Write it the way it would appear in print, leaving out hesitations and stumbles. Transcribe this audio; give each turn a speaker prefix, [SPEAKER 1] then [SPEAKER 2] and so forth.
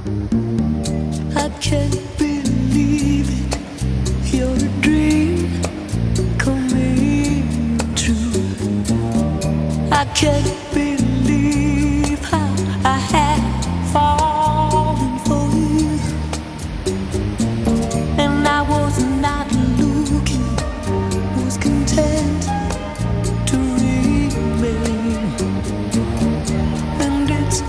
[SPEAKER 1] I can't believe it. You're a dream coming true. I can't believe how I had fallen for you, and I was not looking, was content to remain. And it's